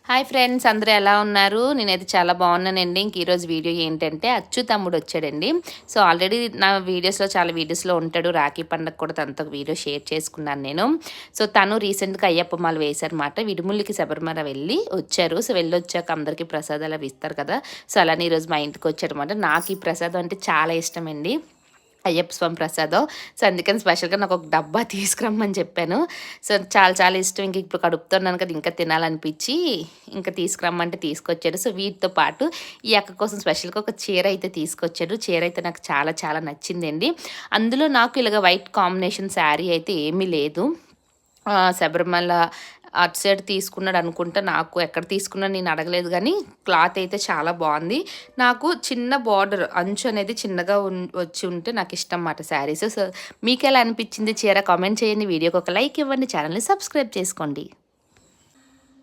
Hi friends, అందరూ ఎలా ఉన్నారు? నేనైతే చాలా బాగున్నానండి. ఈరోజు వీడియో ఏంటంటే అచ్చు తమ్ముడు వచ్చాడండి. సో ఆల్రెడీ నా చాలా వీడియోస్లో ఉంటాడు. రాఖీ పండగ కూడా తనతో వీడియో షేర్ చేసుకున్నాను నేను. సో తను రీసెంట్గా అయ్యప్ప మాల వేశారన్నమాట. విడుములకి శబరిమల వెళ్ళి వచ్చారు. సో వెళ్ళొచ్చాక అందరికీ ప్రసాదాలు అవి ఇస్తారు కదా. సో అలానే ఈరోజు మా ఇంటికి వచ్చాడనమాట. నాకు ఈ ప్రసాదం అంటే చాలా ఇష్టం అండి, అయ్యప్ప స్వామి ప్రసాదం. సో అందుకని స్పెషల్గా నాకు ఒక డబ్బా తీసుకురమ్మని చెప్పాను. సో చాలా చాలా ఇష్టం. ఇంక ఇప్పుడు కడుపుతున్నాను కదా, ఇంకా తినాలనిపించి ఇంకా తీసుకురమ్మంటే తీసుకొచ్చాడు. సో వీటితో పాటు ఈ అక్క కోసం స్పెషల్గా ఒక చీర అయితే తీసుకొచ్చాడు. చీర అయితే నాకు చాలా చాలా నచ్చిందండి. అందులో నాకు ఇలాగ వైట్ కాంబినేషన్ శారీ అయితే ఏమీ లేదు. శబరిమల అటు సైడ్ తీసుకున్నాడు అనుకుంటా. నాకు ఎక్కడ తీసుకున్నా నేను అడగలేదు, కానీ క్లాత్ అయితే చాలా బాగుంది. నాకు చిన్న బార్డర్ అంచు అనేది చిన్నగా వచ్చి ఉంటే నాకు ఇష్టం అన్నమాట శారీస్. సో మీకు ఎలా అనిపించింది చీర? కామెంట్ చేయండి, వీడియోకి ఒక లైక్ ఇవ్వండి, ఛానల్ని సబ్స్క్రైబ్ చేసుకోండి.